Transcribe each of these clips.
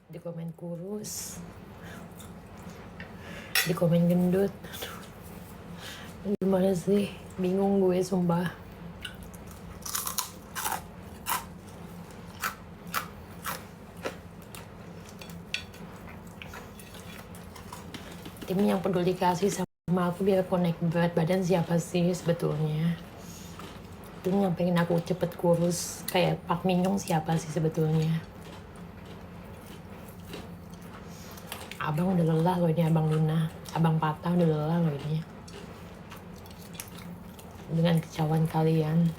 di komen kurus, di komen gendut. Gimana sih, bingung gue sumpah. Tim yang peduli kasih sama aku biar connect berat badan siapa sih sebetulnya? Tim yang pengen aku cepet kurus kayak Pak Minhyung siapa sih sebetulnya? Abang udah lelah loh ini, Abang Luna, Abang Patah udah lelah loh ini dengan kecauan kalian.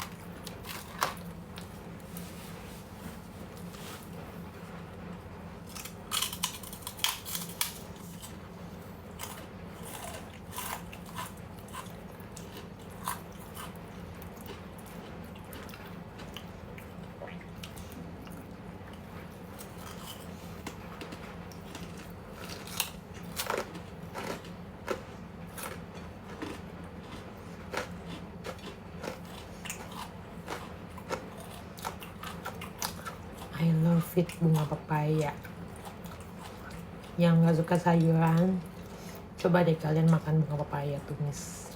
I love it, bunga pepaya. Yang gak suka sayuran, coba deh kalian makan bunga pepaya tumis.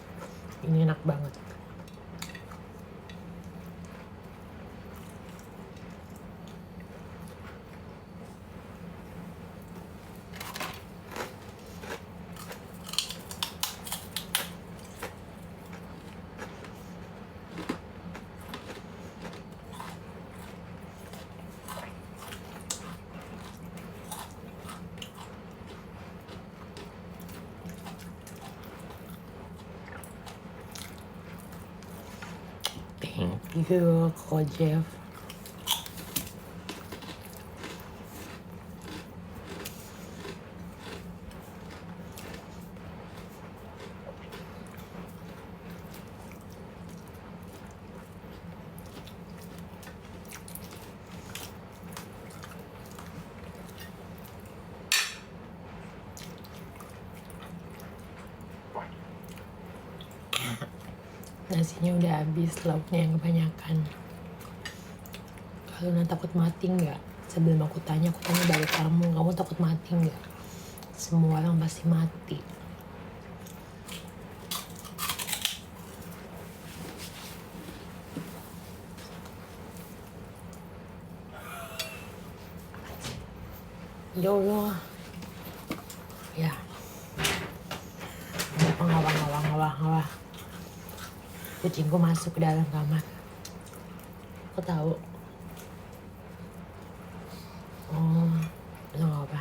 Ini enak banget. Thank you, Ko Jeff. Nasinya udah habis, lauknya yang kebanyakan. Kalau Luna takut mati nggak? Sebelum aku tanya balik kamu takut mati nggak? Semua orang pasti mati. Ya Allah. Ya. Ngawah. Kucingku masuk ke dalam kamar. Aku tahu. Oh, itu nggak apa.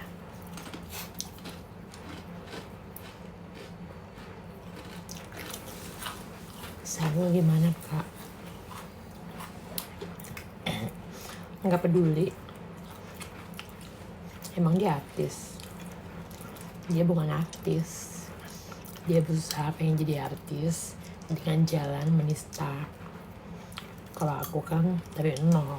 Saru gimana kak? Nggak peduli. Emang dia artis? Dia bukan artis. Dia berusaha pengen jadi artis dengan jalan menista. Kalau aku kan dari nol.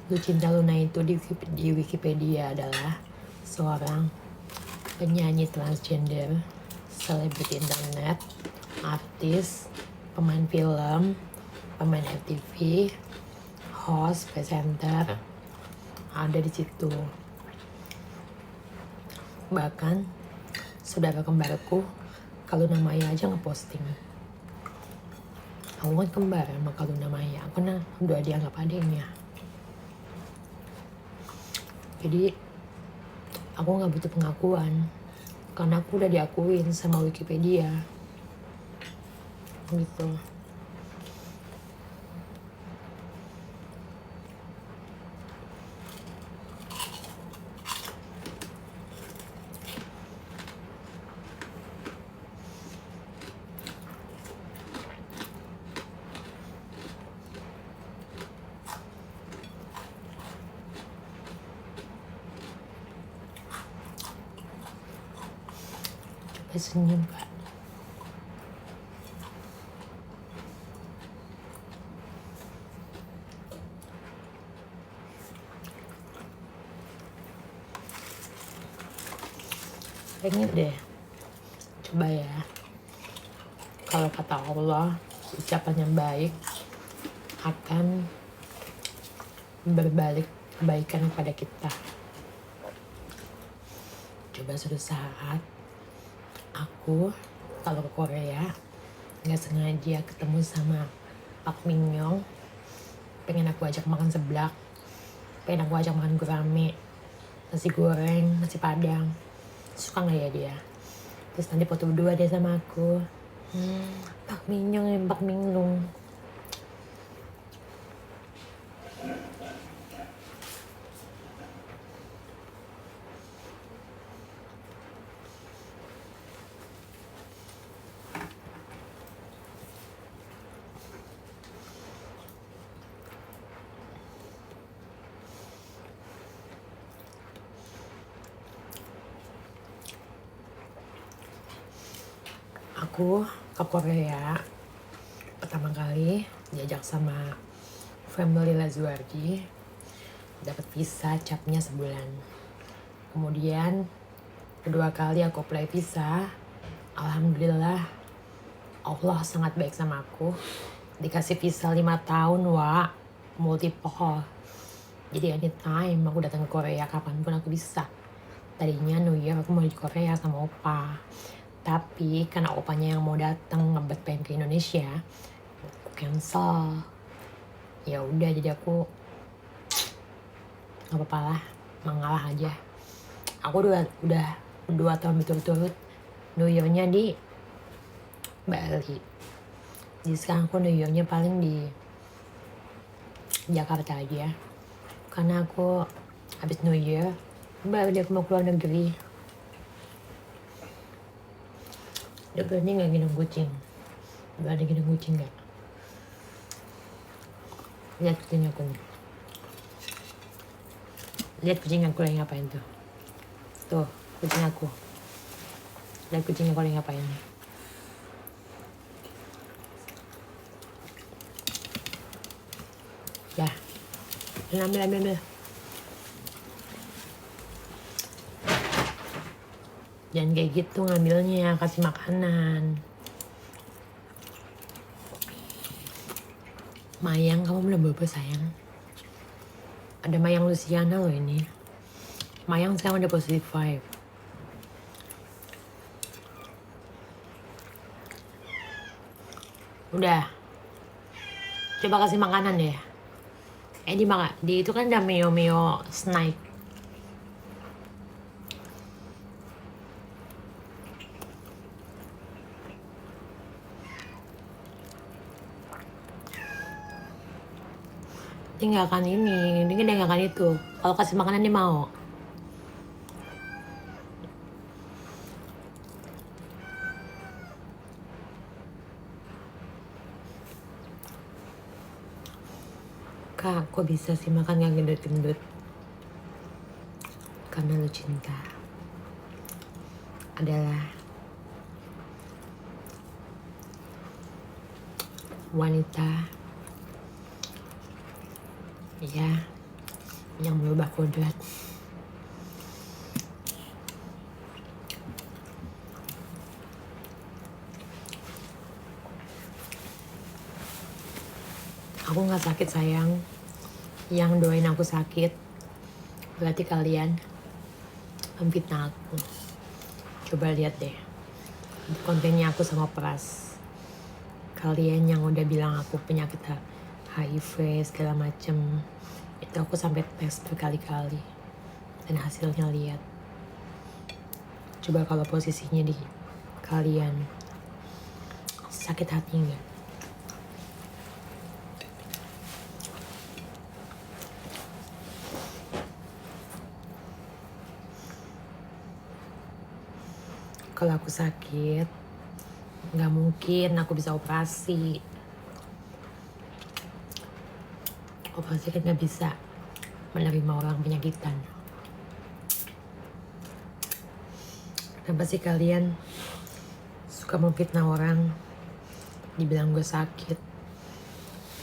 Lucinta Luna itu di Wikipedia adalah seorang penyanyi transgender, selebriti internet, artis, pemain film, pemain FTV, host, presenter, ada di situ. Bahkan saudara kembarku kalau namanya aja ngeposting. Aku kan kembar sama kalau namanya, aku udah dianggap adiknya. Jadi aku nggak butuh pengakuan karena aku udah diakuin sama Wikipedia gitu. senyum Kak. Pengen deh coba ya, kalau kata Allah ucapan yang baik akan berbalik kebaikan kepada kita. Coba suatu saat aku kalau ke Korea nggak sengaja ketemu sama Pak Minhyong, pengen aku ajak makan seblak, pengen aku ajak makan gurame, nasi goreng, nasi padang. Suka nggak ya dia? Terus nanti foto berdua deh sama aku. Pak Minhyong ya, Pak Minglung. Aku ke Korea pertama kali diajak sama family Lazuardi, dapat visa capnya sebulan. Kemudian kedua kali aku apply visa, alhamdulillah Allah sangat baik sama aku, dikasih visa 5 tahun multiple. Jadi anytime aku datang ke Korea kapanpun aku bisa. Tadinya New Year aku mau di Korea sama opa, tapi karena opanya yang mau datang ngebet pengen ke Indonesia, aku cancel. Ya udah, jadi aku nggak apa-apa lah, mengalah aja. Aku udah 2 tahun berturut-turut New Year-nya di Bali. Jadi sekarang aku New Year-nya paling di Jakarta aja, karena aku habis New Year balik mau keluar negeri. Udah berani gak gendong kucing? Udah ada gendong kucing gak? Lihat kucing aku nih. Lihat kucing aku lagi ngapain tuh. Tuh kucing aku. Lihat kucing aku lagi ngapain. Ya, ambil. Jangan kayak gitu ngambilnya, kasih makanan. Mayang, kamu belum bobo sayang. Ada Mayang Luciana loh ini. Mayang sekarang udah positive 5. Udah. Coba kasih makanan deh. Di itu kan ada Meo Snake. Dia nggak akan ini, dia nggak akan itu. Kalau kasih makanan dia mau. Kak, kok bisa sih makan gak gendut-gendut? Karena lu cinta adalah wanita ya yang berubah kodrat. Aku nggak sakit sayang. Yang doain aku sakit berarti kalian memfitnah aku. Coba lihat deh kontennya aku sama Pras. Kalian yang udah bilang aku penyakit HIV segala macem, itu aku sampai tes berkali-kali dan hasilnya lihat. Coba kalau posisinya di kalian, sakit hati nggak? Kalau aku sakit, nggak mungkin aku bisa operasi. Operasi kan nggak bisa menerima orang penyakitan. Kenapa sih kalian suka memfitnah orang, dibilang gue sakit,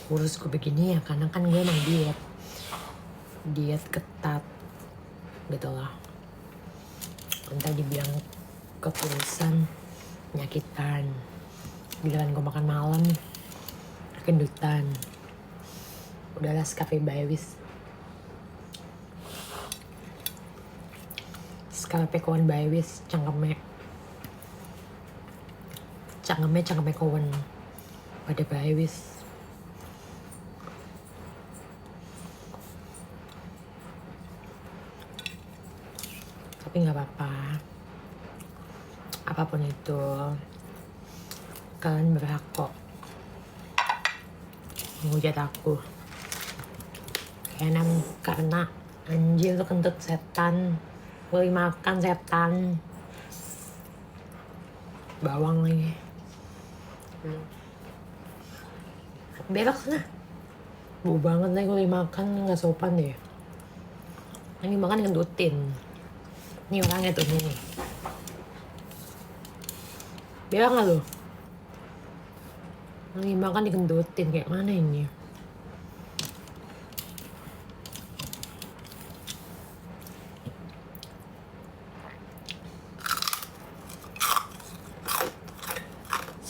kurus gue begini ya? Karena kan gue emang diet ketat gitu loh. Entah dibilang kekurusan, penyakitan, giliran gue makan malam kendutan. Udahlah, Scafe Baiwis, Scafe kawan Baiwis, cangkeme kawan pada Baiwis. Tapi nggak apa-apa, apapun itu kalian berhak kok menghujat aku. Karena anjir lu kentut setan, boleh makan setan, bawang lagi. Berak sana, bau banget nih gue makan, nggak sopan deh. Ini makan kentutin, ini orangnya tuh nih. Berak nggak lu? Lagi makan dikentutin, kayak mana ini?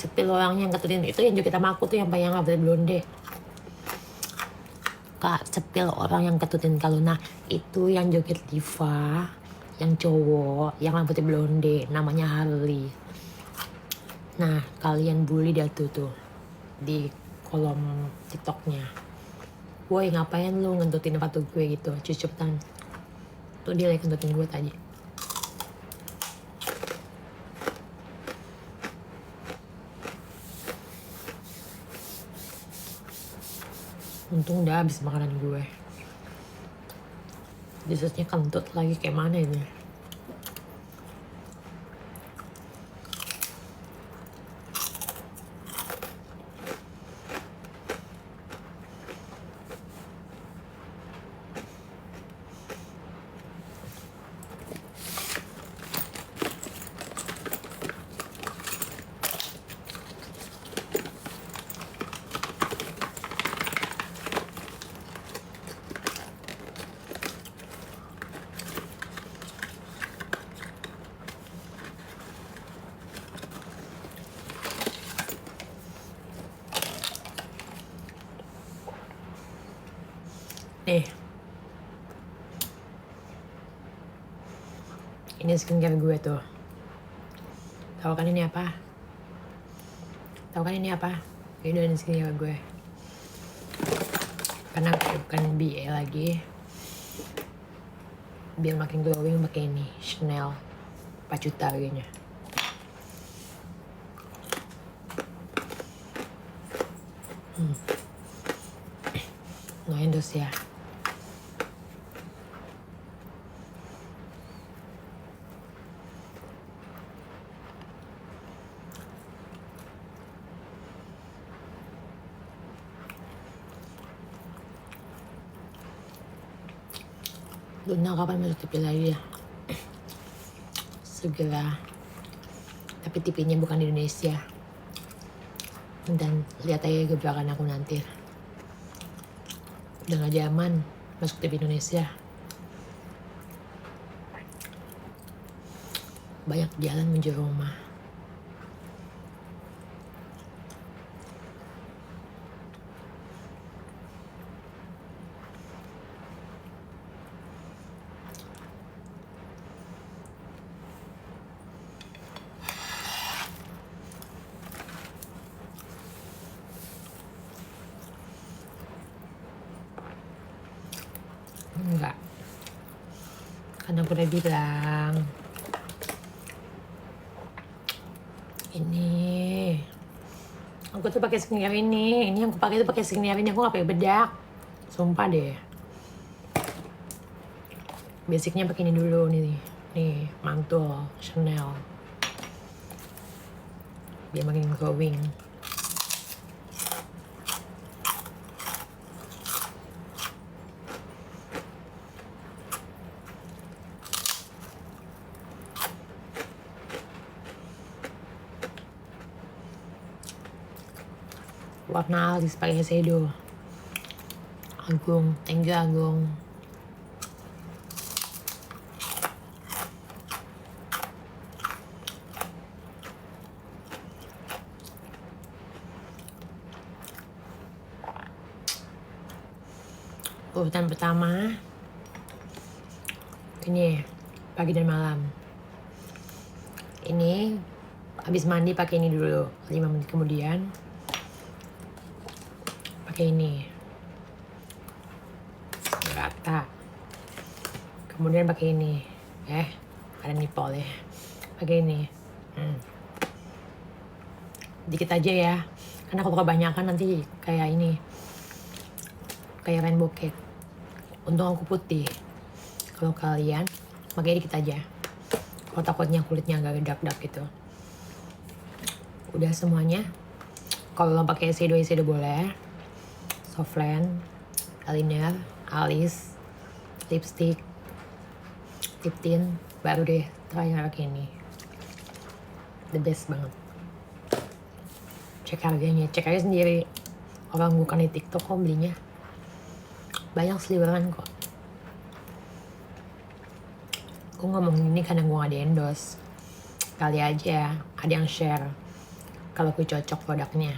Sepil orang yang ketutin itu yang joget sama aku tuh yang panjang rambut blonde. Kak, sepil orang yang ketutin Kaluna itu yang joget diva, yang cowok, yang rambutnya blonde, namanya Harley. Nah, kalian bully dia tuh di kolom TikToknya. Woi, ngapain lu ngentutin sepatu gue gitu, cucutan. Tuh dia lagi ngentutin gue tadi. Untung udah habis makanan gue. Dessertnya kentut lagi, kayak mana ini? Nih, ini skincare gue tuh. Tahu kan ini apa? Ini skincare gue. Karena bukan BA lagi, biar makin glowing pakai ini Chanel 4 juta harganya. No endorse ya. Luna kapan masuk TV lagi ya? Segera. Tapi TV-nya bukan di Indonesia. Dan lihat aja gebrakan aku nanti. Udah gak zaman masuk TV Indonesia. Banyak jalan menuju rumah. Enggak, karena aku udah bilang ini aku tuh pakai skincare ini yang aku pakai tuh pakai skincare ini, aku nggak pakai bedak, sumpah deh. Basicnya pakai ini dulu nih mantul Chanel biar makin glowing. warna alis pakai shadow. Agung, thank you Agung. Urutan pertama ini pagi dan malam. Ini habis mandi pakai ini dulu, 5 menit kemudian pakai ini rata, kemudian pakai ini ada nipol ya, pakai ini dikit aja ya, karena kalau kebanyakan nanti kayak ini, kayak rainbow cake. Untung aku putih, kalau kalian pakai dikit aja, kalau takutnya kulitnya agak dak-dak gitu. Udah semuanya. Kalau lo pakai eyeshadow boleh, soft lens, eyeliner, alis, lipstick, lip tint, baru deh terakhir pakai ini. The best banget. Cek harganya, cek aja sendiri. Orang bukan di TikTok kok belinya. Banyak seliweran kok. Gue ngomong ini karena gue gak di endorse. Kali aja ada yang share kalau gue cocok produknya.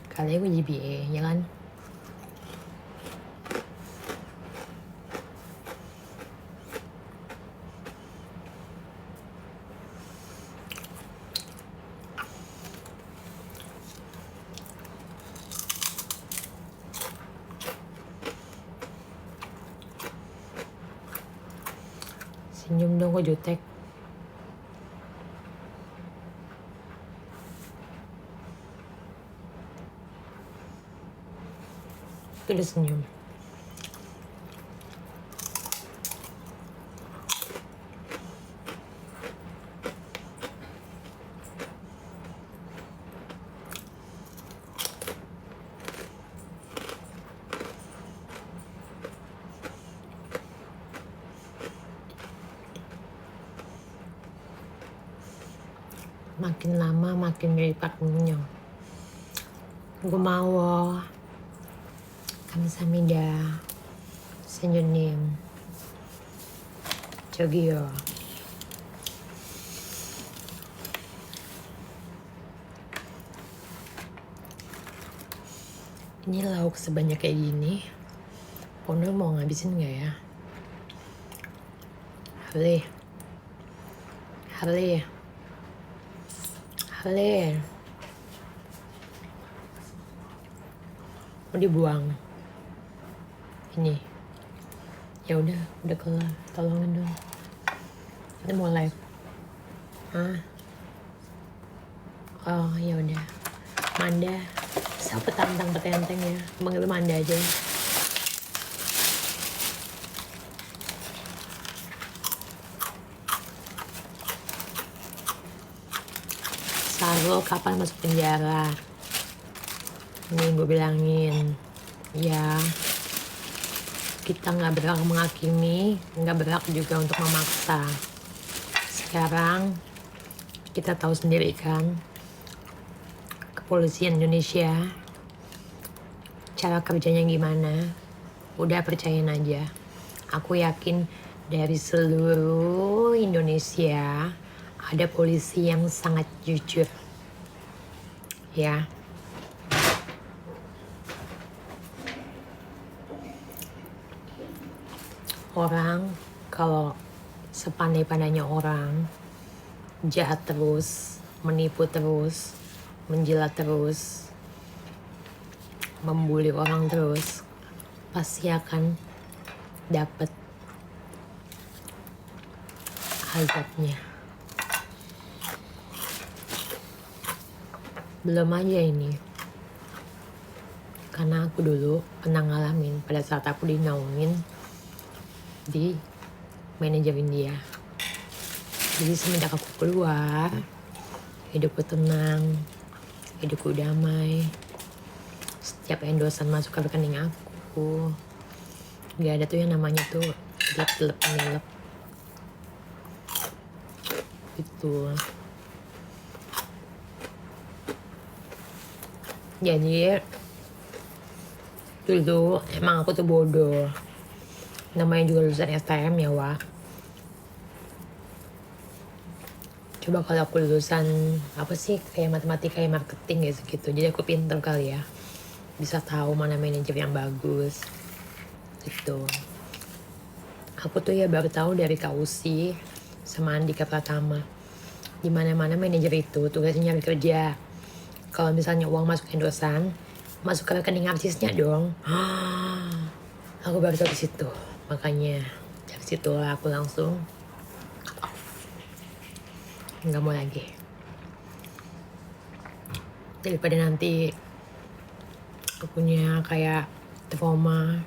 Kali gue GBA, ya kan? Senyum dong, kok jutek. Itu udah senyum. Makin lama makin mirip Pak Munyong. Gue mau 감사합니다. senyonim 저기요. Ini lauk sebanyak kayak gini, Pondok mau ngabisin nggak ya? Harley, mau dibuang ini. Ya udah kelar, tolongin dong. Kita mau live. Oh ya udah. Manda, siapa petenteng ya? Manggil Manda aja. Sarul kapan masuk penjara? Ini gue bilangin, ya kita nggak berhak menghakimi, nggak berhak juga untuk memaksa. Sekarang kita tahu sendiri kan, kepolisian Indonesia cara kerjanya gimana. Udah percayain aja. Aku yakin dari seluruh Indonesia ada polisi yang sangat jujur, ya. Orang kalau sepandai-pandainya orang jahat terus, menipu terus, menjilat terus, membuli orang terus, pasti akan dapat azabnya. Belum aja ini, karena aku dulu pernah ngalamin pada saat aku dinaungin di manajerin dia. Jadi semenjak aku keluar, hidupku tenang, hidupku damai. Setiap endosan masuk ke rekening aku, gak ada tuh yang namanya tuh gelap nilep gitu. Jadi Dulu emang aku tuh bodoh. Namanya juga lulusan STM ya, wah. Coba kalau aku lulusan apa sih, kayak matematika, kayak marketing gitu. Jadi aku pinter kali ya, bisa tahu mana manajer yang bagus gitu. Aku tuh ya baru tahu dari Kak Usi sama Andika Pratama, di mana-mana manajer itu tugasnya nyari kerja. Kalau misalnya uang masuk endosan, masuk ke rekening artisnya dong. Aku baru tahu di situ. Makanya dari situ aku langsung cut off. Nggak mau lagi. Daripada nanti akunya kayak trauma,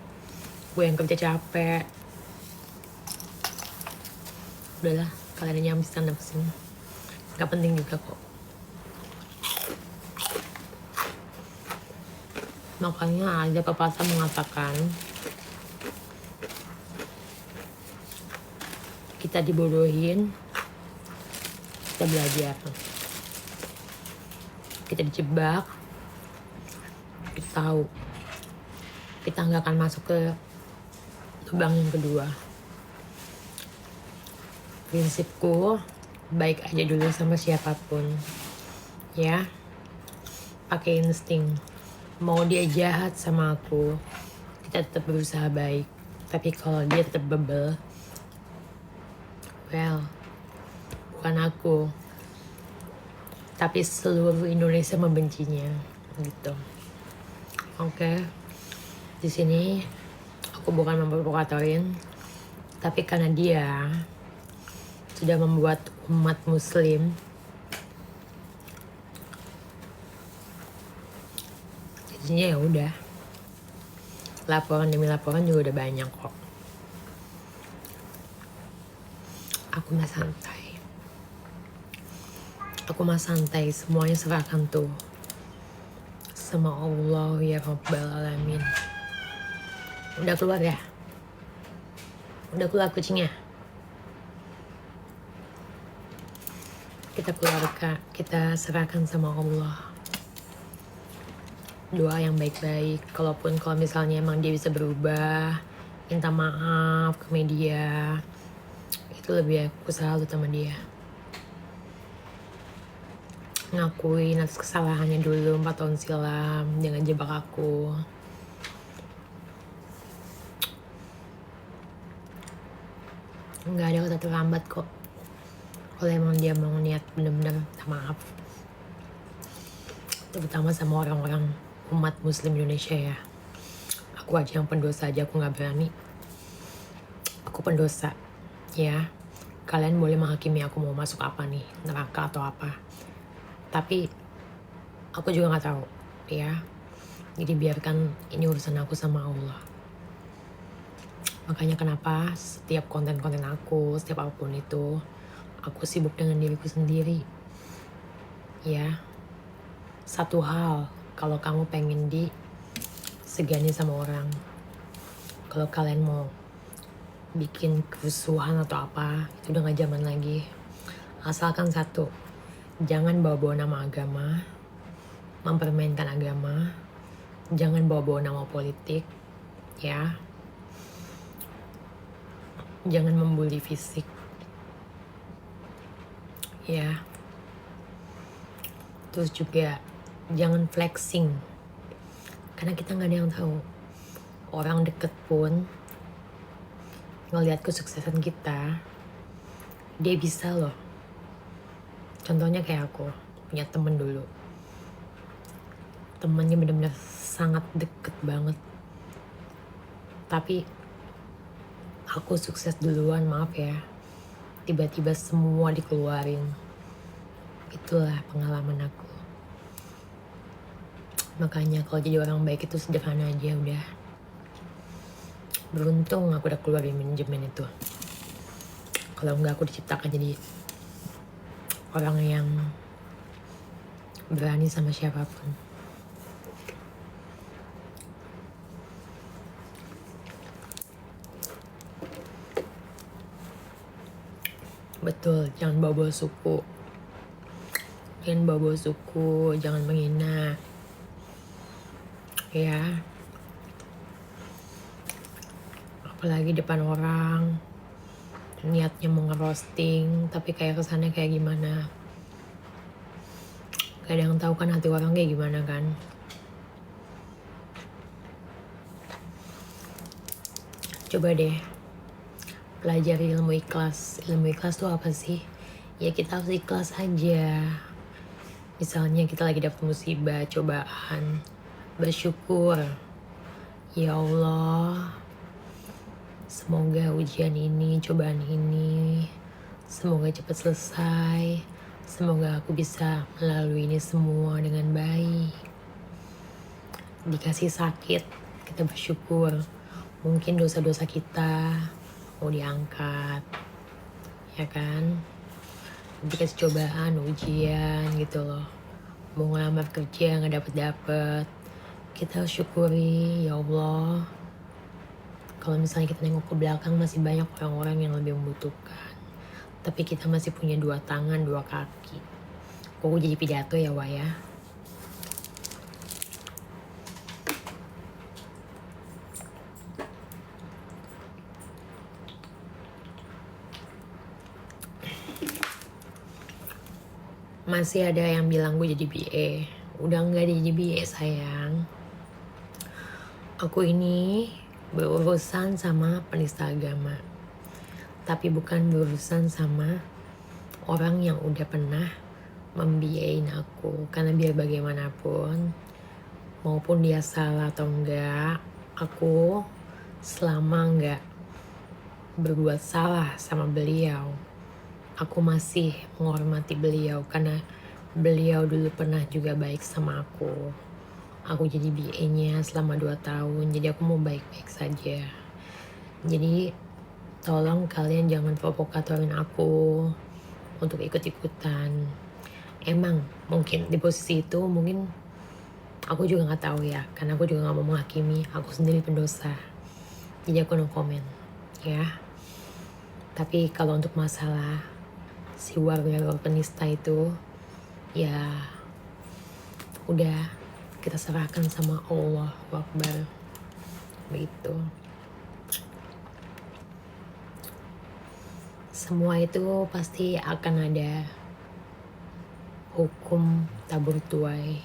gue yang kerja capek. Udahlah, kalian aja yang bisa nerusin. Nggak penting juga kok. Makanya ada pepatah mengatakan, kita dibodohin, kita belajar. Kita dijebak, kita tahu kita nggak akan masuk ke lubang yang kedua. Prinsipku, baik aja dulu sama siapapun, ya. Pakai insting. Mau dia jahat sama aku, kita tetap berusaha baik. Tapi kalau dia tetap bebel, well, bukan aku, tapi seluruh Indonesia membencinya, gitu. Oke. Di sini aku bukan memprovokatorin, tapi karena dia sudah membuat umat muslim jadinya ya udah, laporan demi laporan juga udah banyak kok. Aku mah santai, semuanya serahkan tuh sama Allah ya Rabbal Alamin. Udah keluar ya? Udah keluar kucingnya? Kita keluarkan, kita serahkan sama Allah. Doa yang baik-baik. Kalau misalnya emang dia bisa berubah, minta maaf ke media, itu lebih aku salut sama dia. Ngakuin atas kesalahannya dulu 4 tahun silam, jangan jebak aku. Nggak ada kata terlambat kok. Kalau emang dia mau niat bener-bener minta maaf, terutama sama orang-orang umat muslim Indonesia ya. Aku aja yang pendosa aja aku nggak berani. Aku pendosa ya. Kalian boleh menghakimi aku mau masuk apa nih, neraka atau apa, tapi aku juga nggak tahu ya. Jadi biarkan ini urusan aku sama Allah. Makanya kenapa setiap konten-konten aku, setiap apapun itu, aku sibuk dengan diriku sendiri ya. Satu hal, kalau kamu pengen disegani sama orang, kalau kalian mau bikin kerusuhan atau apa, itu udah gak zaman lagi. Asalkan satu, jangan bawa-bawa nama agama, mempermainkan agama, jangan bawa-bawa nama politik ya, jangan membuli fisik ya. Terus juga jangan flexing, karena kita nggak ada yang tahu. Orang deket pun ngelihat kesuksesan kita, dia bisa loh. Contohnya kayak aku punya temen dulu, temennya bener-bener sangat deket banget, tapi aku sukses duluan, maaf ya, tiba-tiba semua dikeluarin. Itulah pengalaman aku. Makanya kalau jadi orang baik itu sederhana aja udah. Beruntung aku udah keluar dari manajemen itu. Kalau enggak aku diciptakan jadi orang yang berani sama siapapun. Betul, jangan bawa-bawa suku. Jangan bawa-bawa suku, jangan menghina. Ya, apalagi depan orang, niatnya mau ngerosting tapi kayak kesannya kayak gimana. Gak ada yang tahu kan hati orang kayak gimana kan. Coba deh pelajari ilmu ikhlas. Ilmu ikhlas tuh apa sih? Ya kita harus ikhlas aja. Misalnya kita lagi dapet musibah, cobaan, bersyukur. Ya Allah, semoga ujian ini, cobaan ini, semoga cepat selesai. Semoga aku bisa melalui ini semua dengan baik. Dikasih sakit, kita bersyukur. Mungkin dosa-dosa kita mau diangkat, ya kan? Dikasih cobaan, ujian gitu loh. Mau ngelamar kerja nggak dapet-dapet, kita harus syukuri, ya Allah. Kalau misalnya kita nengok ke belakang masih banyak orang-orang yang lebih membutuhkan, tapi kita masih punya 2 tangan, 2 kaki. Kok gue jadi pidato ya, Wak ya? Masih ada yang bilang gue jadi BA. Udah nggak jadi BA sayang. Aku ini berurusan sama penista agama, tapi bukan berurusan sama orang yang udah pernah membiayain aku. Karena biar bagaimanapun, maupun dia salah atau enggak, aku selama enggak berbuat salah sama beliau, aku masih menghormati beliau karena beliau dulu pernah juga baik sama aku. Aku jadi BA-nya selama 2 tahun, jadi aku mau baik-baik saja. Jadi tolong kalian jangan provokatorin aku untuk ikut-ikutan. Emang mungkin di posisi itu mungkin aku juga nggak tahu ya, karena aku juga nggak mau menghakimi, aku sendiri pendosa. Jadi aku no comment ya. Tapi kalau untuk masalah si warga penista itu, ya udah kita serahkan sama Allah Akbar, begitu. Semua itu pasti akan ada hukum tabur tuai.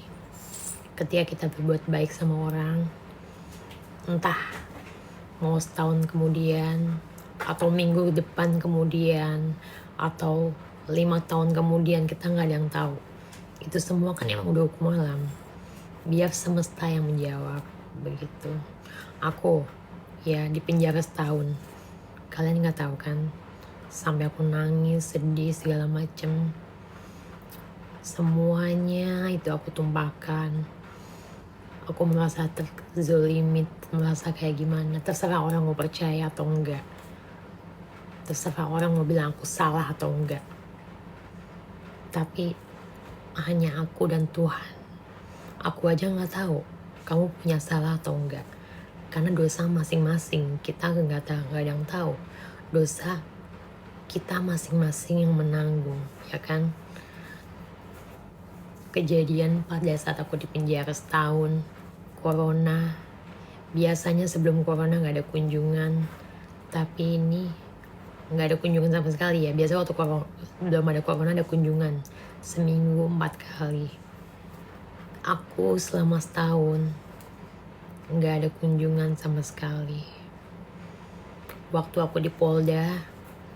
Ketika kita berbuat baik sama orang, entah mau setahun kemudian, atau minggu depan kemudian, atau 5 tahun kemudian, kita nggak ada yang tahu. Itu semua kan yang udah hukum alam. Biar semesta yang menjawab, begitu. Aku ya di penjara setahun, kalian nggak tahu kan, sampai aku nangis, sedih segala macem. Semuanya itu aku tumpahkan. Aku merasa terzolimi, merasa kayak gimana. Terserah orang mau percaya atau enggak. Terserah orang mau bilang aku salah atau enggak. Tapi hanya aku dan Tuhan. Aku aja nggak tahu kamu punya salah atau enggak. Karena dosa masing-masing kita nggak ada yang tahu. Dosa kita masing-masing yang menanggung, ya kan? Kejadian pada saat aku di penjara setahun, corona. Biasanya sebelum corona nggak ada kunjungan, tapi ini nggak ada kunjungan sama sekali ya. Biasa waktu belum ada corona ada kunjungan seminggu 4 kali. Aku selama setahun nggak ada kunjungan sama sekali. Waktu aku di Polda,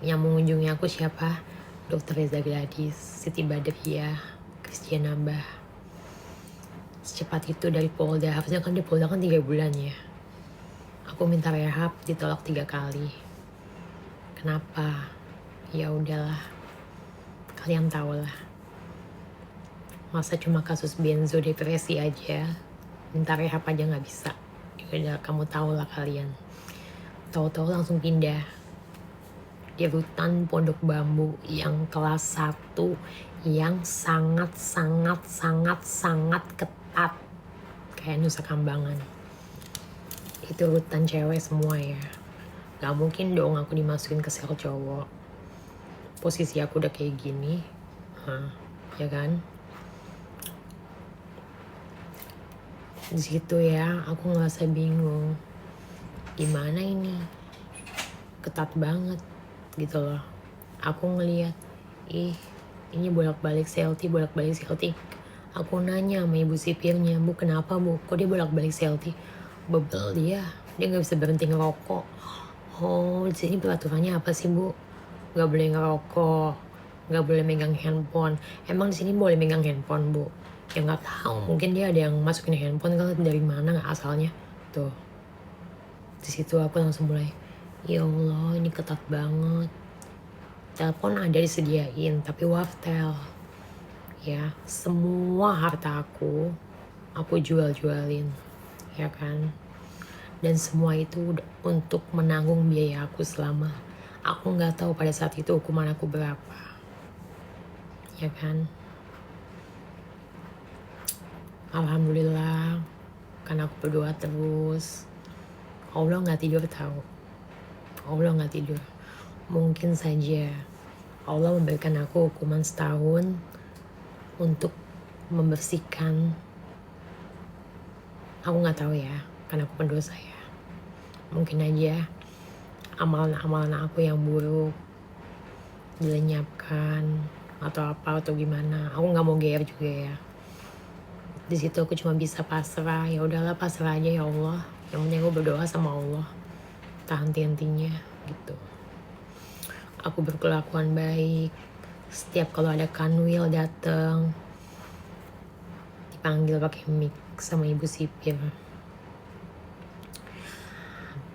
yang mengunjungi aku siapa? Dr. Reza Gladys, Siti Badriah, Christian Abah. Secepat itu dari Polda, harusnya kan di Polda kan 3 bulan ya. Aku minta rehab, ditolak 3 kali. Kenapa? Ya udahlah, kalian tahu lah. Masa cuma kasus benzo depresi aja, minta rehab aja nggak bisa. Ya udah, kamu tahu lah kalian. Tahu-tahu langsung pindah di rutan Pondok Bambu yang kelas 1 yang sangat ketat kayak Nusa Kambangan. Itu rutan cewek semua ya. Gak mungkin dong aku dimasukin ke sel cowok. Posisi aku udah kayak gini, ya kan? Di situ ya aku ngerasa bingung. Gimana ini? ketat banget gitu loh. Aku ngeliat, ini bolak-balik selfie. Aku nanya sama ibu sipirnya, bu kenapa bu, kok dia bolak-balik selfie? Bebel dia nggak bisa berhenti ngerokok. Oh di sini peraturannya apa sih bu? Nggak boleh ngerokok, nggak boleh megang handphone. Emang di sini boleh megang handphone bu? Ya nggak tahu, mungkin dia ada yang masukin handphone kan dari mana nggak asalnya tuh. Di situ aku langsung mulai, ya Allah ini ketat banget. Telepon ada disediain tapi waftel ya, semua harta aku jualin ya kan, dan semua itu untuk menanggung biaya aku selama aku nggak tahu pada saat itu hukuman aku berapa ya kan. Alhamdulillah karena aku berdoa terus, Allah nggak tidur tahu, Allah nggak tidur. Mungkin saja Allah memberikan aku hukuman setahun untuk membersihkan, aku nggak tahu ya karena aku pendosa ya. Mungkin aja amalan-amalan aku yang buruk dilenyapkan atau apa atau gimana. Aku nggak mau GR juga ya. Di situ aku cuma bisa pasrah, ya udahlah pasrah aja ya Allah. Yang penting aku berdoa sama Allah, tahan henti-hentinya gitu. Aku berkelakuan baik. Setiap kalau ada kanwil datang, dipanggil pakai mic sama ibu sipir.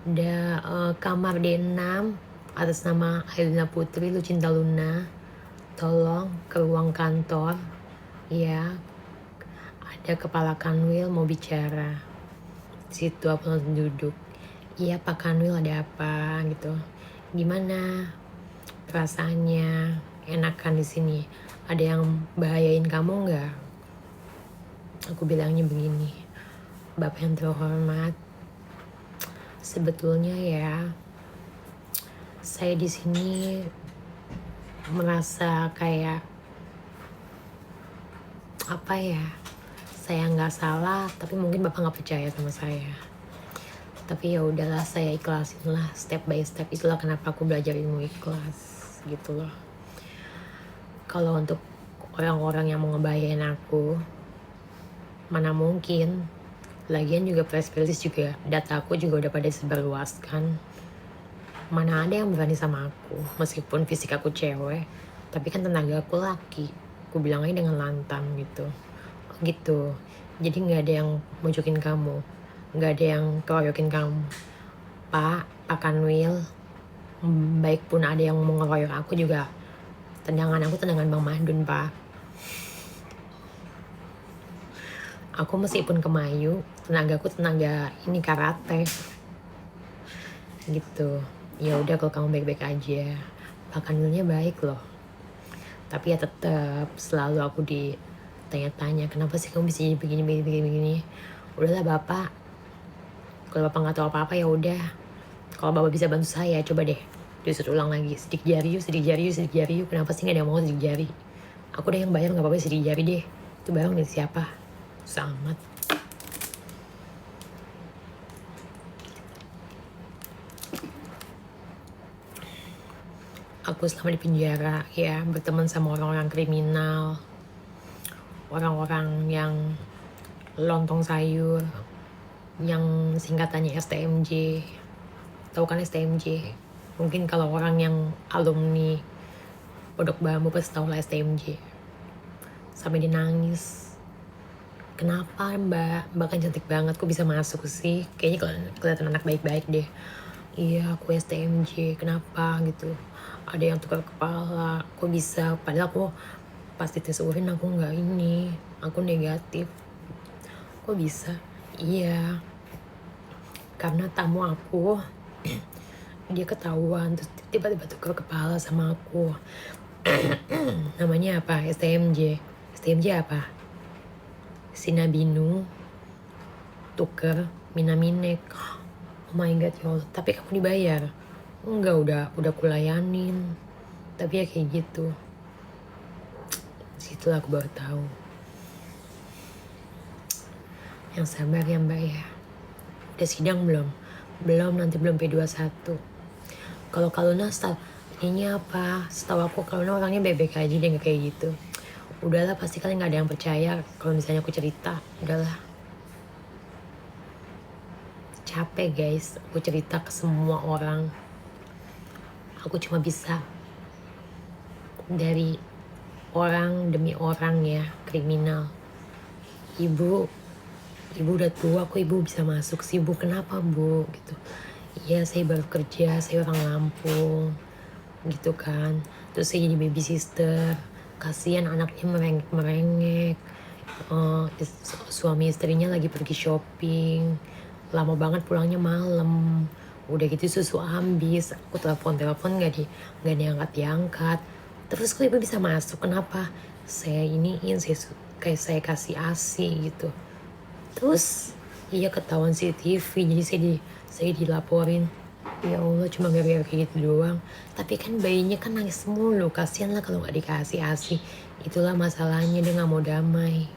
Ada kamar D6 atas nama Ailina Putri Lucinta Luna, tolong ke ruang kantor ya, ada kepala kanwil mau bicara. Di situ aku langsung duduk, iya Pak Kanwil ada apa gitu, gimana perasaannya, enakan di sini, ada yang bahayain kamu nggak? Aku bilangnya begini, Bapak yang terhormat, sebetulnya ya saya di sini merasa kayak apa ya, saya nggak salah tapi mungkin Bapak nggak percaya sama saya. Tapi ya udahlah, saya ikhlasin lah step by step. Itulah kenapa aku belajar ilmu ikhlas gitu loh. Kalau untuk orang-orang yang mau ngebahayain aku, mana mungkin. Lagian juga press release juga, data aku juga udah pada disebarluaskan. Mana ada yang berani sama aku, meskipun fisik aku cewek, tapi kan tenaga aku laki. Aku bilang aja dengan lantang gitu. Jadi nggak ada yang mojokin kamu, nggak ada yang keroyokin kamu. Pak Kanwil, baik pun ada yang mau ngeroyok aku juga, tendangan aku tendangan Bang Mahdun Pak. Aku meskipun kemayu, tenagaku tenaga ini karate gitu. Ya udah kalau kamu baik-baik aja. Pak Kanwilnya baik loh, tapi ya tetap selalu aku ditanya-tanya, kenapa sih kamu bisa jadi begini. Udahlah Bapak, kalau Bapak nggak tahu apa-apa ya udah, kalau Bapak bisa bantu saya, coba deh disuruh ulang lagi, sidik jari yuk, kenapa sih nggak ada yang mau sidik jari? Aku deh yang bayar, nggak apa-apa sidik jari deh, itu barang dari siapa? Sangat. Aku selama di penjara ya berteman sama orang-orang kriminal, orang-orang yang lontong sayur, yang singkatannya STMJ. Tahu kan STMJ? Mungkin kalau orang yang alumni Pondok Bambu pasti tahu lah STMJ. Sampai dia nangis, kenapa mbak kan cantik banget, kok bisa masuk sih, kayaknya kelihatan anak baik-baik deh. Iya aku STMJ, kenapa gitu, ada yang tukar kepala, kok bisa, padahal aku pas dites urin aku nggak ini, aku negatif, kok bisa? Iya karena tamu aku dia ketahuan terus tiba-tiba tukar kepala sama aku. Namanya apa? STMJ apa? Sinabinu tuker Minaminek. Oh my god ya Allah, tapi kamu dibayar? Enggak, udah kulayanin, tapi ya kayak gitu. Situlah aku baru tahu. Yang sabar ya mbak ya. Udah sidang belum? Belum, nanti belum P21. Kalau Kaluna ini apa? Setahu aku Kaluna orangnya baik-baik aja, dia nggak kayak gitu. Udahlah, pasti kalian nggak ada yang percaya kalau misalnya aku cerita. Udahlah, capek guys, aku cerita ke semua orang. Aku cuma bisa dari orang demi orang ya, kriminal. Ibu udah tua kok ibu bisa masuk sih bu, kenapa bu gitu. Iya saya baru kerja, saya orang Lampung gitu kan, terus saya jadi baby sister, kasihan anaknya merengek-merengek. Suami istrinya lagi pergi shopping, lama banget pulangnya malam, udah gitu susu habis, aku telepon nggak diangkat. Terus kok ibu bisa masuk, kenapa? Saya iniin, kayak saya kasih ASI gitu. Terus iya ketahuan CCTV, jadi saya dilaporin. Ya Allah, cuma gara-gara kayak gitu doang. Tapi kan bayinya kan nangis mulu, kasihan lah kalau nggak dikasih ASI. Itulah masalahnya, dia nggak mau damai.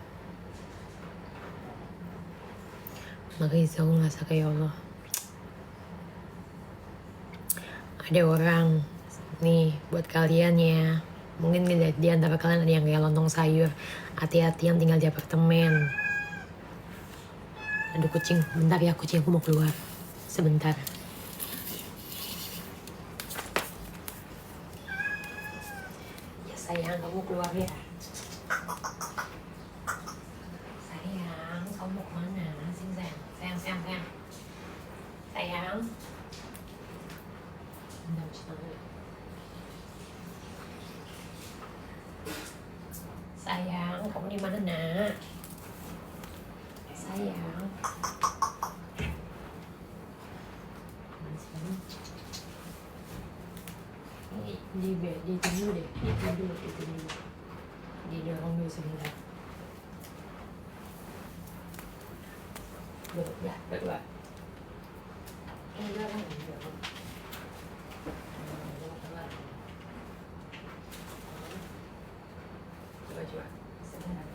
Makanya aku ngerasa kayak Allah, ada orang nih buat kalian ya. Mungkin di antara kalian ada yang kayak lontong sayur. Hati-hati yang tinggal di apartemen. Aduh kucing, bentar ya kucing, aku mau keluar sebentar. Ya sayang, kamu keluar ya. Sayang, kamu mau kemana? Sini sayang. Sayang. Bentar, bentar. Sayang, kamu di mana nak? Sayang. Di tidur deh, didorong dulu sebentar. Berdua. Enggak. Coba. Sebentar.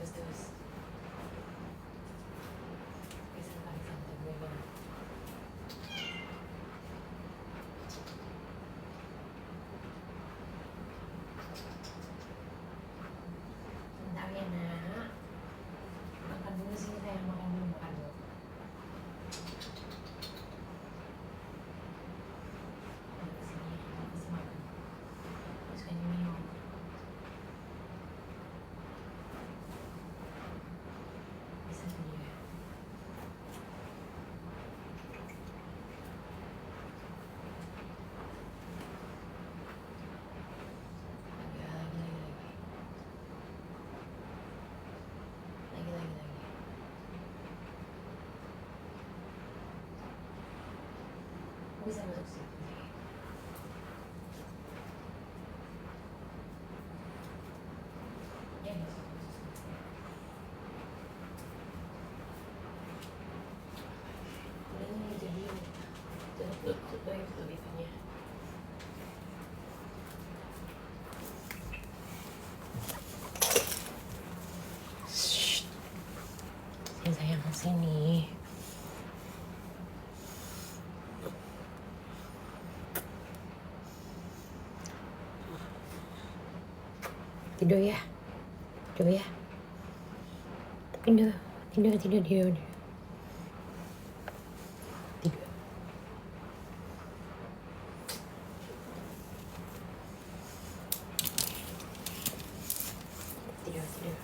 Terus. Bentar ya nak. Makan dulu sini sayang, makan dulu. Bisa masuk sih. Ya, masuk. Ini jadi tutup itunya. Sayang sini. Tidur ya. tidur tidur tidur tidur tidur tidur tidur.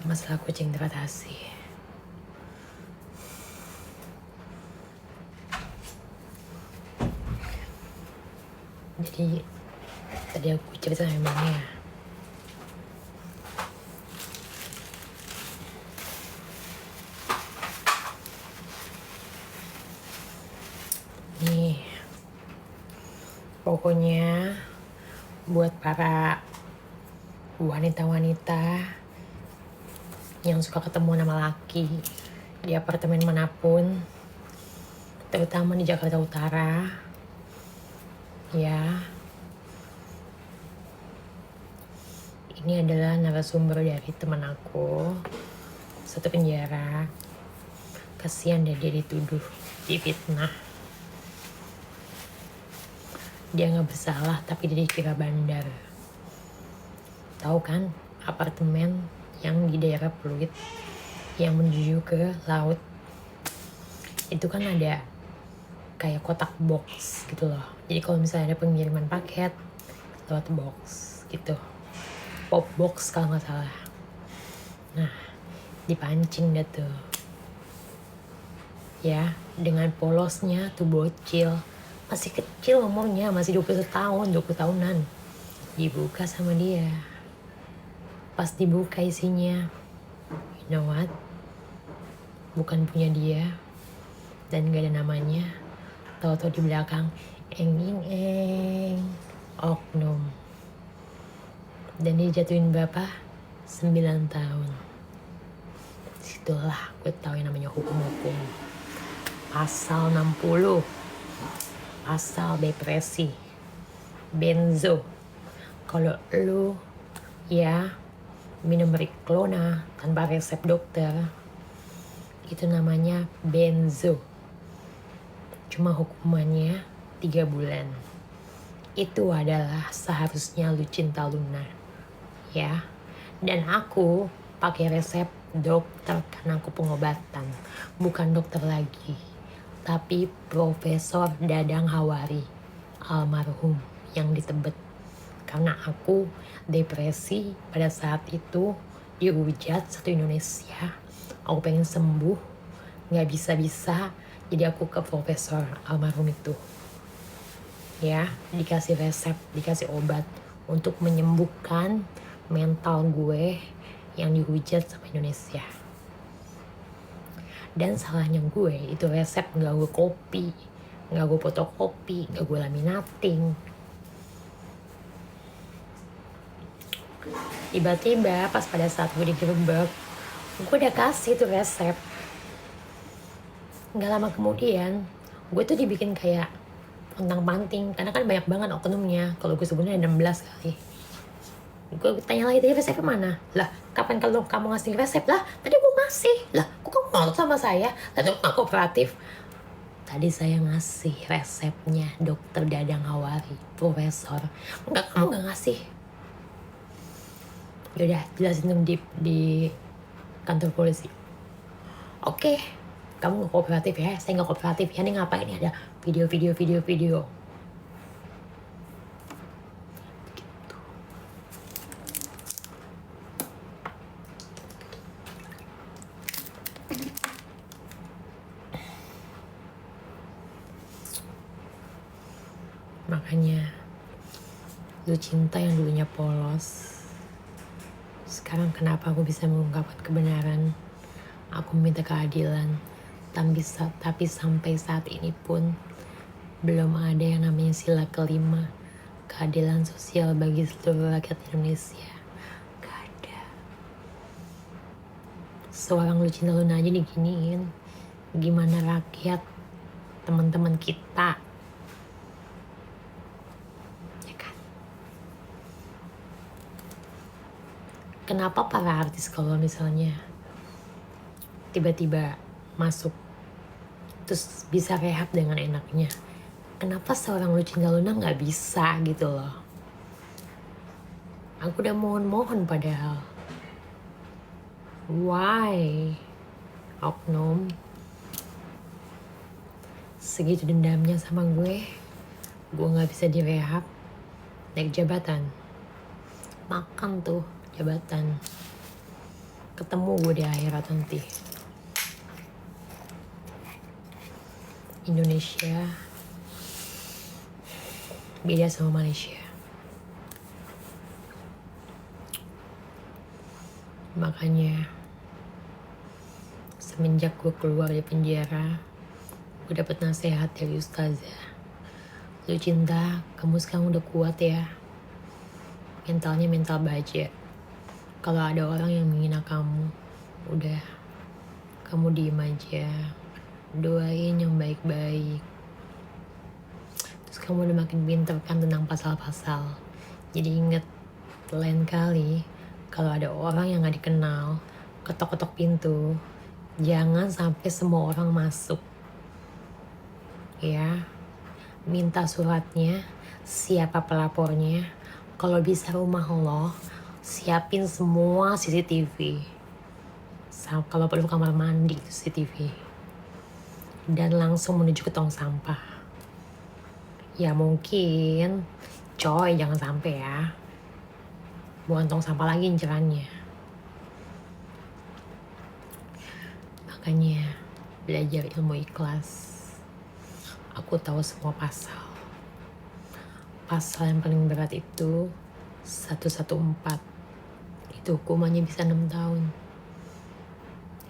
Masalah kucing teratasi. Jadi tadi aku cerita sama Mama. Nih, pokoknya buat para wanita-wanita yang suka ketemu nama laki di apartemen manapun, terutama di Jakarta Utara, ya, ini adalah narasumber dari teman aku, satu penjara. Kasihan dia dituduh, difitnah. Dia nggak bersalah tapi dia dikira bandar. Tahu kan apartemen yang di daerah Pluit yang menuju ke laut itu kan ada kayak kotak box gitu loh. Jadi kalau misalnya ada pengiriman paket lewat box gitu, pop box kalau nggak salah. Nah, dipancing dah tuh ya, dengan polosnya tuh bocil, masih kecil umurnya, masih 20 tahun, 20 tahunan, dibuka sama dia. Pas dibuka isinya, you know what, bukan punya dia dan gak ada namanya. Tahu-tahu di belakang eng oknum. Dan dia jatuhin berapa? 9 tahun. Situlah gue tahu yang namanya hukum-hukum. Pasal 60, pasal depresi, benzo. Kalau lu ya minum Riklona tanpa resep dokter, itu namanya benzo. Cuma hukumannya 3 bulan. Itu adalah seharusnya lu cinta Luna, ya. Dan aku pakai resep dokter karena aku pengobatan, bukan dokter lagi, tapi Profesor Dadang Hawari almarhum yang di Tebet. Karena aku depresi pada saat itu, dihujat satu Indonesia, aku pengen sembuh, nggak bisa, jadi aku ke Profesor almarhum itu, ya, dikasih resep, dikasih obat untuk menyembuhkan mental gue yang dihujat sama Indonesia. Dan salahnya gue itu resep nggak gue copy, nggak gue fotokopi, nggak gue laminating. Tiba-tiba pas pada saat gue digerebek, gue udah kasih tuh resep. Nggak lama kemudian gue tuh dibikin kayak pontang-panting, karena kan banyak banget oknumnya. Kalau gue sebenarnya 16 kali. Gue tanya lagi, tadi resepnya mana? Lah, kapan kalau kamu ngasih resep? Lah, tadi gue ngasih. Lah, kok kamu ngotot sama saya? Lah, gak kooperatif. Tadi saya ngasih resepnya Dokter Dadang Hawari, Profesor. Enggak, kamu gak ngasih. Yaudah, jelasin dong di kantor polisi. Oke, kamu gak kooperatif ya? Saya gak kooperatif ya. Ini ngapain? Ini ada video. Makanya lu cinta yang dulunya polos, sekarang kenapa aku bisa mengungkapkan kebenaran. Aku meminta keadilan. Tapi sampai saat ini pun belum ada yang namanya sila kelima, keadilan sosial bagi seluruh rakyat Indonesia. Gak ada. Seorang Lucinta Luna aja diginiin. Gimana rakyat, teman-teman kita? Ya kan? Kenapa para artis kalau misalnya tiba-tiba masuk terus bisa rehab dengan enaknya, kenapa seorang Lucinta Luna nggak bisa gitu loh? Aku udah mohon-mohon padahal. Why? Oknum segitu dendamnya sama gue nggak bisa direhab, naik jabatan, makan tuh jabatan, ketemu gue di akhirat nanti. Indonesia beda sama Malaysia. Makanya semenjak gue keluar dari penjara, gue dapet nasihat dari ustazah. Lucinta, kamu sekarang udah kuat ya. Mentalnya mental baja. Kalau ada orang yang menghina kamu, udah, kamu diem aja, doain yang baik-baik. Terus kamu udah makin pinter kan tentang pasal-pasal. Jadi inget, lain kali kalau ada orang yang gak dikenal ketok-ketok pintu, jangan sampai semua orang masuk. Ya, minta suratnya, siapa pelapornya. Kalau bisa rumah lo, siapin semua CCTV. Kalau perlu kamar mandi CCTV. Dan langsung menuju ke tong sampah. Ya mungkin, coy jangan sampai ya. Bukan tong sampah lagi incerannya. Makanya belajar ilmu ikhlas. Aku tahu semua pasal. Pasal yang paling berat itu 114. Itu hukumannya bisa 6 tahun.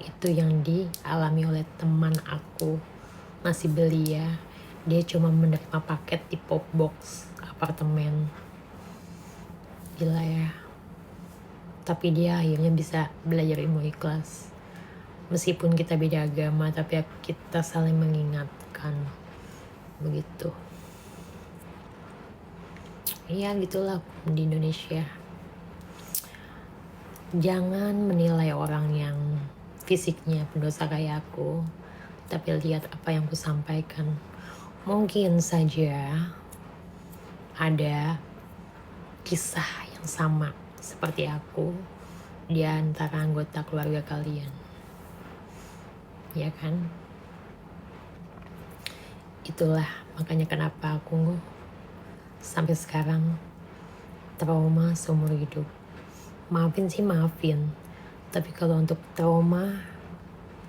Itu yang dialami oleh teman aku. Masih belia. Dia cuma menerima paket di pop box apartemen. Gila ya. Tapi dia akhirnya bisa belajar ilmu ikhlas. Meskipun kita beda agama, tapi kita saling mengingatkan. Begitu. Iya gitulah di Indonesia. Jangan menilai orang yang fisiknya pendosa kayak aku, tapi lihat apa yang aku sampaikan. Mungkin saja ada kisah yang sama seperti aku di antara anggota keluarga kalian. Ya kan? Itulah makanya kenapa aku sampai sekarang trauma seumur hidup. Maafin sih maafin, tapi kalau untuk trauma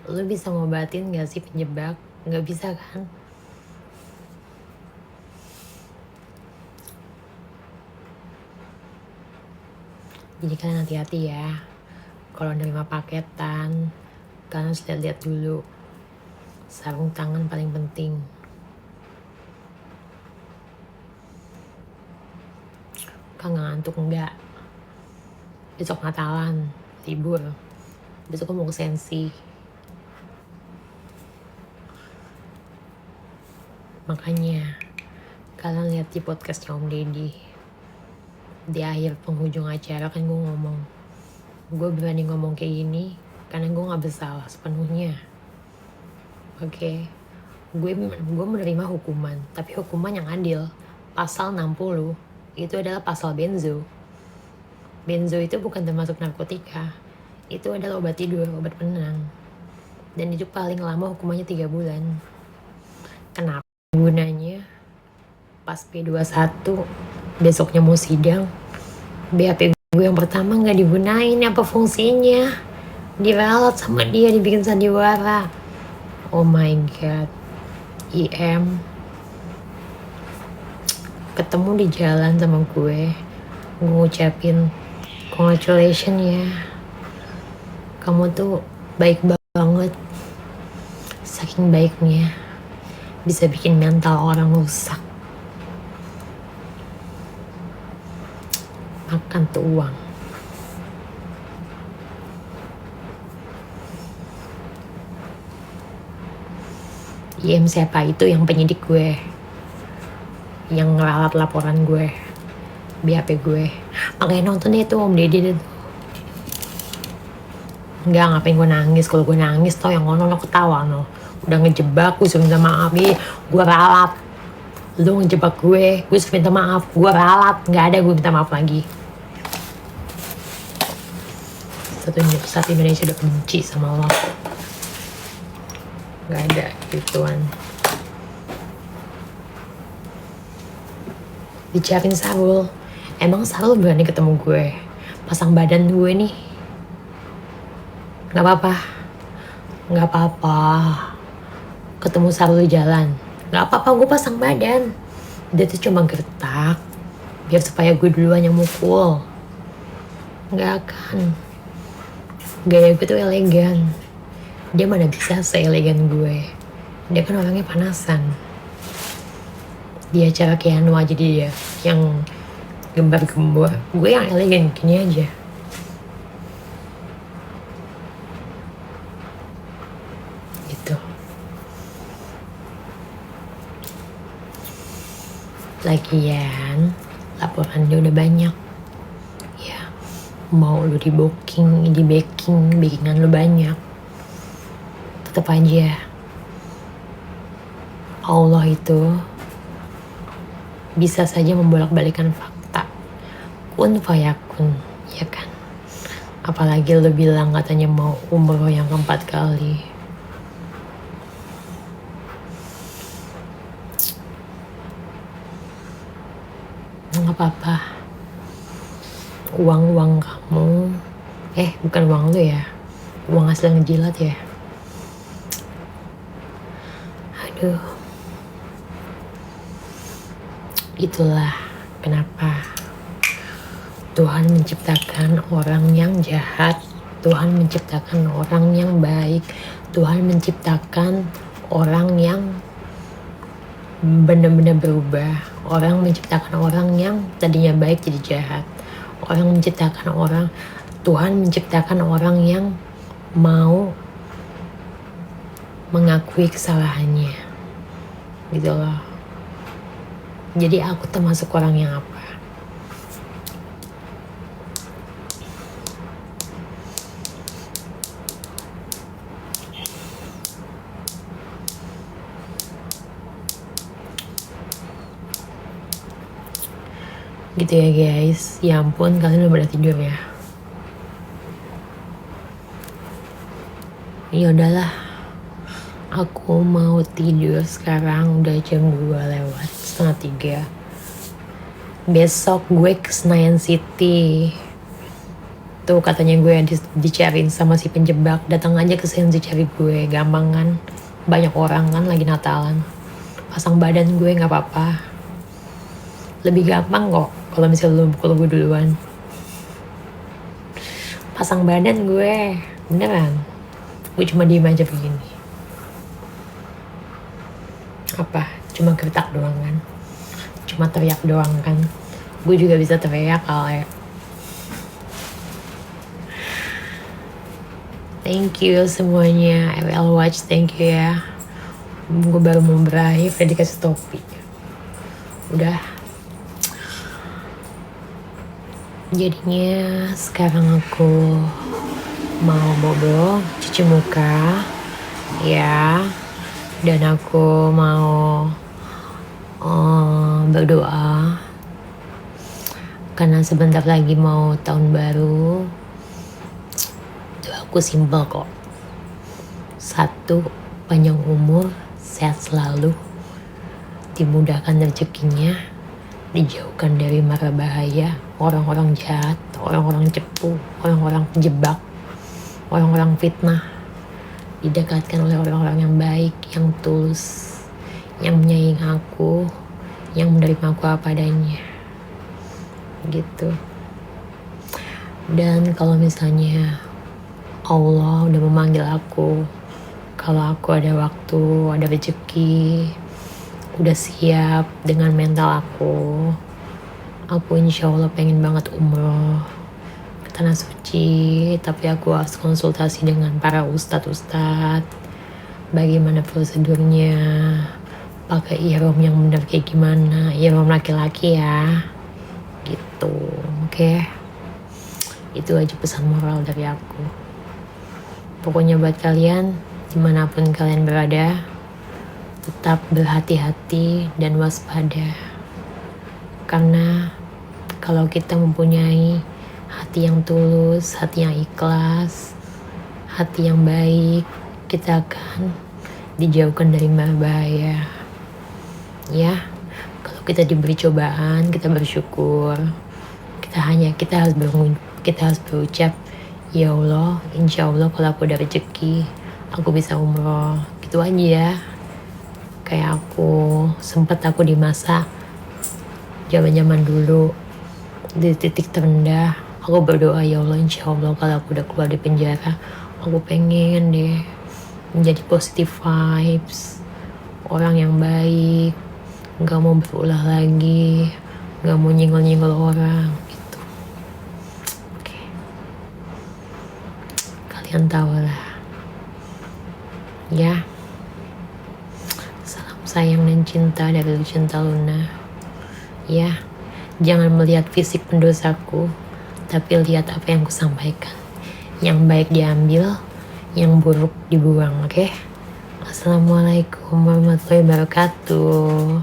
lu bisa ngobatin gak sih penyebab? Gak bisa kan? Jadi kalian hati-hati ya. Kalau nerima paketan, kalian harus lihat-lihat dulu. Sarung tangan paling penting. Kan ngantuk enggak? Besok Natalan, libur. Besok aku mau ke Sensi. Makanya kalian lihat di podcastnya Om Deddy. Di akhir penghujung acara kan gue ngomong, gue berani ngomong kayak gini karena gue gak bersalah sepenuhnya. Oke. Gue menerima hukuman, tapi hukuman yang adil. Pasal 60 itu adalah pasal benzo. Benzo itu bukan termasuk narkotika. Itu adalah obat tidur, obat penenang. Dan itu paling lama hukumannya 3 bulan. Kenapa gunanya? Pas P21 besoknya mau sidang, BAP gue yang pertama gak digunain. Apa fungsinya? Diralat sama dia, dibikin sandiwara. Oh my god. IM ketemu di jalan sama gue ngucapin Congratulations ya, kamu tuh baik banget. Saking baiknya bisa bikin mental orang rusak. Makan tuh uang. IM siapa itu? Yang penyidik gue, yang ngeralat laporan gue, BAP gue. Makanya nonton itu Om Deddy itu. Enggak, ngapain gue nangis? Kalau gue nangis tau yang ngono ketawa no. Udah ngejebak, gue suruh minta maaf nih, gue ralat. Lu ngejebak gue suruh minta maaf, gue ralat. Nggak ada gue minta maaf lagi. Satu Indonesia udah benci sama lo. Nggak ada gituan. Dicariin Sarul. Emang Sarul berani ketemu gue? Pasang badan gue nih. Nggak apa-apa. Ketemu Sarul di jalan. Nggak apa-apa, gue pasang badan. Dia tuh cuma gertak biar supaya gue duluan yang mukul. Nggak akan. Gaya gue tuh elegan. Dia mana bisa seelegan gue. Dia kan orangnya panasan. Dia cara Keanu aja dia yang gembar-gembor. Gue yang elegan gini aja. Gitu. Lagian laporan dia udah banyak. Ya, mau lu di backingan lu banyak. Tetap aja Allah itu bisa saja membolak-balikan fakta. Kun fayakun, ya kan? Apalagi lu bilang katanya mau umroh yang keempat kali. Nggak apa-apa. Uang kamu, bukan uang lu ya, uang hasil ngejilat ya. Aduh, itulah kenapa Tuhan menciptakan orang yang jahat, Tuhan menciptakan orang yang baik, Tuhan menciptakan orang yang benar-benar berubah, orang menciptakan orang yang tadinya baik jadi jahat, Tuhan menciptakan orang yang mau mengakui kesalahannya, gitu loh. Jadi aku termasuk orang yang apa? Gitu ya guys. Ya ampun, kalian udah pada tidur ya. Ya udahlah, aku mau tidur sekarang. Udah jam 2 lewat setengah 3. Besok gue ke Senayan City. Tuh katanya gue dicariin sama si penjebak. Datang aja ke Senayan City cari gue. Gampang kan? Banyak orang kan lagi Natalan. Pasang badan gue gak apa-apa. Lebih gampang kok kalau misalnya lu pukul gue duluan. Pasang badan gue. Beneran. Gue cuma diem aja begini. Apa? Cuma gertak doang kan? Cuma teriak doang kan? Gue juga bisa teriak kali. Thank you semuanya. I will watch. Thank you ya. Gue baru mau berakhir udah dikasih topi. Udah. Jadinya sekarang aku mau bobo, cuci muka, ya. Dan aku mau berdoa. Karena sebentar lagi mau tahun baru. Doaku simpel kok. 1, panjang umur, sehat selalu, dimudahkan rezekinya, dijauhkan dari mara bahaya, orang-orang jahat, orang-orang cepu, orang-orang penjebak, orang-orang fitnah, didekatkan oleh orang-orang yang baik, yang tulus, yang menyayangi aku, yang menerima aku apa adanya, gitu. Dan kalau misalnya Allah udah memanggil aku, kalau aku ada waktu, ada rezeki, udah siap dengan mental aku insya Allah pengen banget umroh ke Tanah Suci. Tapi aku harus konsultasi dengan para ustadz bagaimana prosedurnya, pakai ihram yang benar kayak gimana, ihram laki-laki ya gitu. Oke. Itu aja pesan moral dari aku. Pokoknya buat kalian, dimanapun kalian berada, tetap berhati-hati dan waspada. Karena kalau kita mempunyai hati yang tulus, hati yang ikhlas, hati yang baik, kita akan dijauhkan dari bahaya. Ya, kalau kita diberi cobaan, kita bersyukur. Kita harus berucap, ya Allah, insya Allah kalau aku ada rezeki, aku bisa umroh. Gitu aja ya. Kayak aku di masa zaman dulu, di titik terendah, aku berdoa, ya Allah, insya Allah kalau aku udah keluar di penjara, aku pengen deh menjadi positive vibes, orang yang baik, gak mau berulah lagi, gak mau nyenggol-nyenggol orang gitu. Oke. Kalian tahu lah ya. Salam sayang dan cinta dari Lucinta Luna ya. Jangan melihat fisik pendosaku, tapi lihat apa yang kusampaikan. Yang baik diambil, yang buruk dibuang. Oke? Assalamualaikum warahmatullahi wabarakatuh.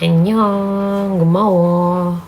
Annyeong, gemowo.